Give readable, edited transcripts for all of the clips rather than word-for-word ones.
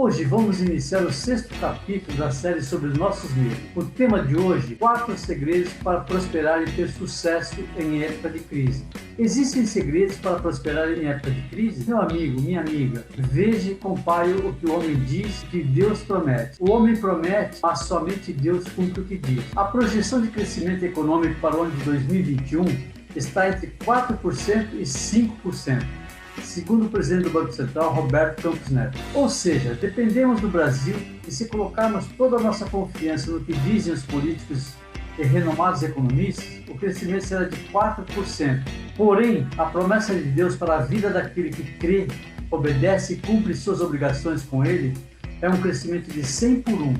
Hoje vamos iniciar o 6º capítulo da série sobre os nossos medos. O tema de hoje: 4 segredos para prosperar e ter sucesso em época de crise. Existem segredos para prosperar em época de crise? Meu amigo, minha amiga, veja e compare o que o homem diz que Deus promete. O homem promete, mas somente Deus cumpre o que diz. A projeção de crescimento econômico para o ano de 2021 está entre 4% e 5%. Segundo o presidente do Banco Central, Roberto Campos Neto. Ou seja, dependemos do Brasil e se colocarmos toda a nossa confiança no que dizem os políticos e renomados economistas, o crescimento será de 4%. Porém, a promessa de Deus para a vida daquele que crê, obedece e cumpre suas obrigações com Ele é um crescimento de 100 por 1.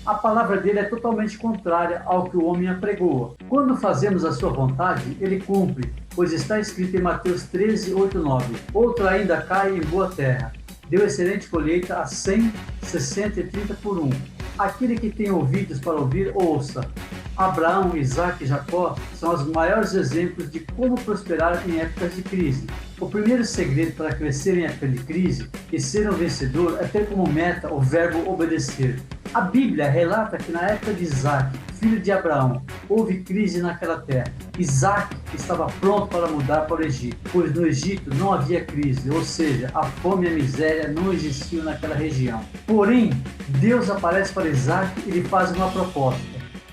A palavra dele é totalmente contrária ao que o homem apregoa. Quando fazemos a sua vontade, ele cumpre, pois está escrito em Mateus 13, 8, 9. Outro ainda cai em boa terra, deu excelente colheita a 100, 60 e 30 por 1. Aquele que tem ouvidos para ouvir, ouça. Abraão, Isaac e Jacó são os maiores exemplos de como prosperar em épocas de crise. O primeiro segredo para crescer em época de crise e ser um vencedor é ter como meta o verbo obedecer. A Bíblia relata que na época de Isaac, filho de Abraão, houve crise naquela terra. Isaac estava pronto para mudar para o Egito, pois no Egito não havia crise, ou seja, a fome e a miséria não existiam naquela região. Porém, Deus aparece para Isaac e lhe faz uma proposta.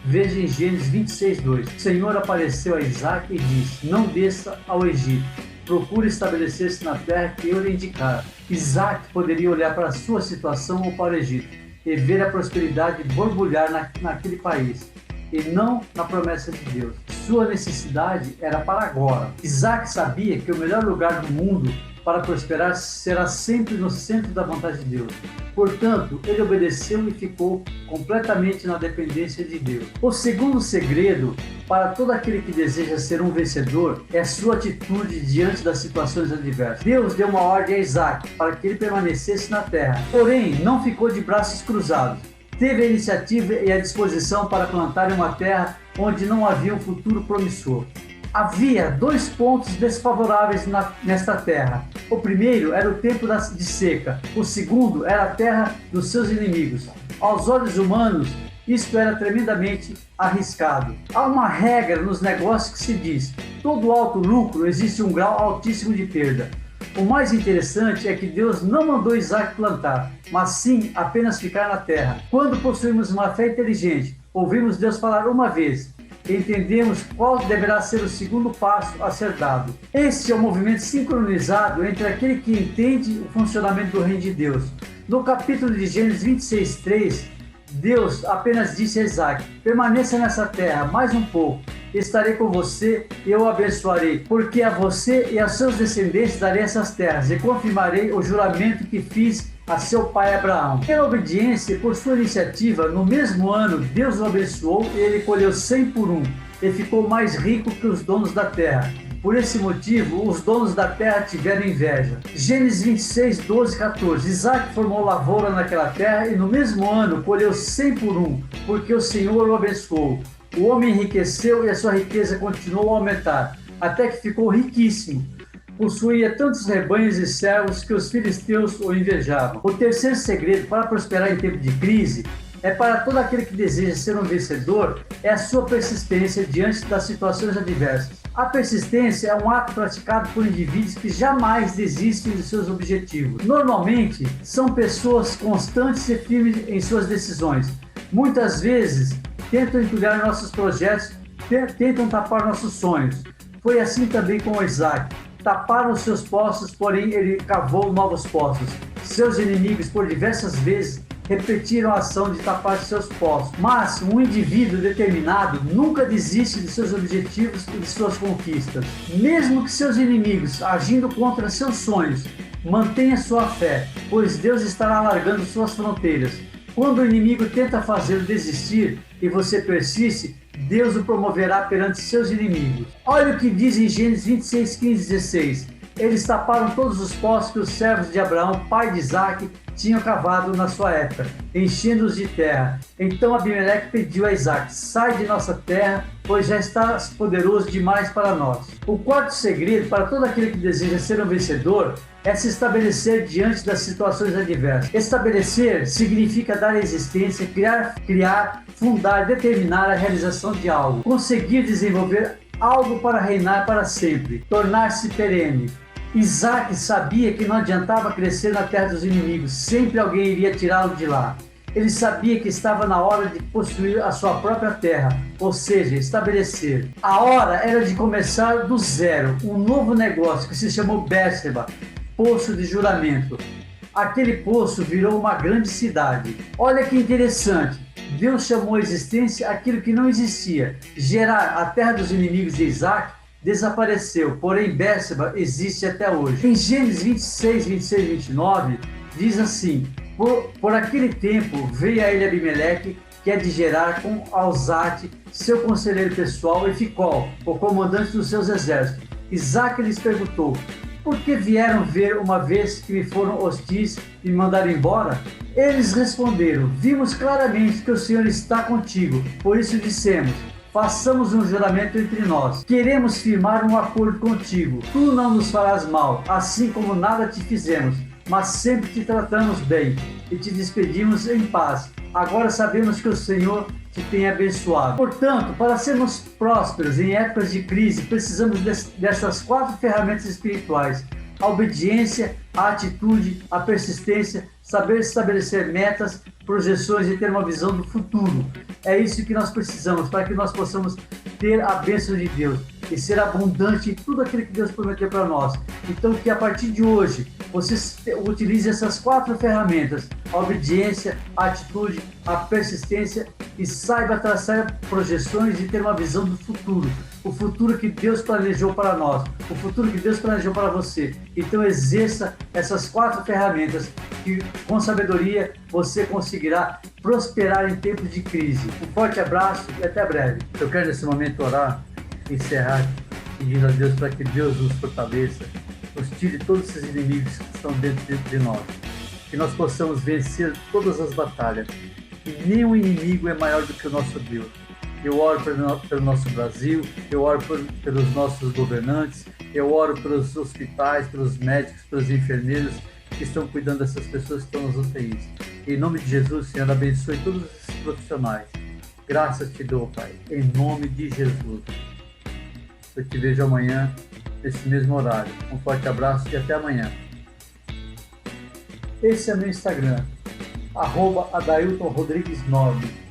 Veja em Gênesis 26, 2. O Senhor apareceu a Isaac e disse: não desça ao Egito, procure estabelecer-se na terra que eu lhe indicar. Isaac poderia olhar para a sua situação ou para o Egito e ver a prosperidade borbulhar naquele país, e não na promessa de Deus. Sua necessidade era para agora. Isaac sabia que o melhor lugar do mundo para prosperar será sempre no centro da vontade de Deus. Portanto, ele obedeceu e ficou completamente na dependência de Deus. O segundo segredo para todo aquele que deseja ser um vencedor é sua atitude diante das situações adversas. Deus deu uma ordem a Isaac para que ele permanecesse na terra, porém não ficou de braços cruzados. Teve a iniciativa e a disposição para plantar em uma terra onde não havia um futuro promissor. Havia 2 pontos desfavoráveis nesta terra. O primeiro era o tempo de seca. O segundo era a terra dos seus inimigos. Aos olhos humanos, isto era tremendamente arriscado. Há uma regra nos negócios que se diz: todo alto lucro existe um grau altíssimo de perda. O mais interessante é que Deus não mandou Isaac plantar, mas sim apenas ficar na terra. Quando possuímos uma fé inteligente, ouvimos Deus falar uma vez, entendemos qual deverá ser o segundo passo a ser dado. Este é o movimento sincronizado entre aquele que entende o funcionamento do reino de Deus. No capítulo de Gênesis 26, 3, Deus apenas disse a Isaac: permaneça nessa terra mais um pouco, estarei com você e eu o abençoarei, porque a você e a seus descendentes darei essas terras e confirmarei o juramento que fiz a seu pai Abraão. Pela obediência e por sua iniciativa, no mesmo ano, Deus o abençoou e ele colheu 100 por 1 e ficou mais rico que os donos da terra. Por esse motivo, os donos da terra tiveram inveja. Gênesis 26, 12, 14. Isaac formou lavoura naquela terra e no mesmo ano colheu 100 por 1, porque o Senhor o abençoou. O homem enriqueceu e a sua riqueza continuou a aumentar, até que ficou riquíssimo. Possuía tantos rebanhos e servos que os filisteus o invejavam. O terceiro segredo para prosperar em tempo de crise é para todo aquele que deseja ser um vencedor, é a sua persistência diante das situações adversas. A persistência é um ato praticado por indivíduos que jamais desistem de seus objetivos. Normalmente, são pessoas constantes e firmes em suas decisões. Muitas vezes, tentam entulhar nossos projetos, tentam tapar nossos sonhos. Foi assim também com Isaac. Taparam seus poços, porém ele cavou novos poços. Seus inimigos, por diversas vezes, repetiram a ação de tapar seus poços. Mas um indivíduo determinado nunca desiste de seus objetivos e de suas conquistas. Mesmo que seus inimigos, agindo contra seus sonhos, mantenha sua fé, pois Deus estará alargando suas fronteiras. Quando o inimigo tenta fazê-lo desistir e você persiste, Deus o promoverá perante seus inimigos. Olha o que diz em Gênesis 26, 15, 16. Eles taparam todos os poços que os servos de Abraão, pai de Isaac, tinham cavado na sua época, enchendo-os de terra. Então Abimeleque pediu a Isaque: sai de nossa terra, pois já estás poderoso demais para nós. O quarto segredo para todo aquele que deseja ser um vencedor é se estabelecer diante das situações adversas. Estabelecer significa dar existência, criar, fundar, determinar a realização de algo, conseguir desenvolver algo para reinar para sempre, tornar-se perene. Isaque sabia que não adiantava crescer na terra dos inimigos, sempre alguém iria tirá-lo de lá. Ele sabia que estava na hora de possuir a sua própria terra, ou seja, estabelecer. A hora era de começar do zero, um novo negócio que se chamou Bérseba, poço de juramento. Aquele poço virou uma grande cidade. Olha que interessante, Deus chamou à existência aquilo que não existia. Gerar, a terra dos inimigos de Isaque, desapareceu, porém Bérseba existe até hoje. Em Gênesis 26, 26 e 29, diz assim: Por aquele tempo veio a ele Abimeleque, que é de Gerar, com Alzate, seu conselheiro pessoal, e Ficol, o comandante dos seus exércitos. Isaque lhes perguntou: por que vieram ver uma vez que me foram hostis e me mandaram embora? Eles responderam: vimos claramente que o Senhor está contigo, por isso dissemos: façamos um juramento entre nós. Queremos firmar um acordo contigo. Tu não nos farás mal, assim como nada te fizemos, mas sempre te tratamos bem e te despedimos em paz. Agora sabemos que o Senhor te tem abençoado. Portanto, para sermos prósperos em épocas de crise, precisamos dessas 4 ferramentas espirituais: a obediência, a atitude, a persistência, saber estabelecer metas, projeções e ter uma visão do futuro. É isso que nós precisamos para que nós possamos ter a bênção de Deus e ser abundante em tudo aquilo que Deus prometeu para nós. Então, que a partir de hoje você utilize essas 4 ferramentas: a obediência, a atitude, a persistência, e saiba traçar projeções e ter uma visão do futuro. O futuro que Deus planejou para nós, o futuro que Deus planejou para você. Então exerça essas 4 ferramentas que com sabedoria você conseguirá prosperar em tempos de crise. Um forte abraço e até breve. Eu quero nesse momento orar, encerrar, pedindo a Deus para que Deus nos fortaleça, nos tire todos esses inimigos que estão dentro de nós, que nós possamos vencer todas as batalhas, que nenhum inimigo é maior do que o nosso Deus. Eu oro pelo nosso Brasil, eu oro pelos nossos governantes, eu oro pelos hospitais, pelos médicos, pelos enfermeiros que estão cuidando dessas pessoas que estão nas UTIs. Em nome de Jesus, Senhor, abençoe todos esses profissionais. Graças te dou, Pai, em nome de Jesus. Eu te vejo amanhã, nesse mesmo horário. Um forte abraço e até amanhã. Esse é meu Instagram, @AdailtonRodrigues9.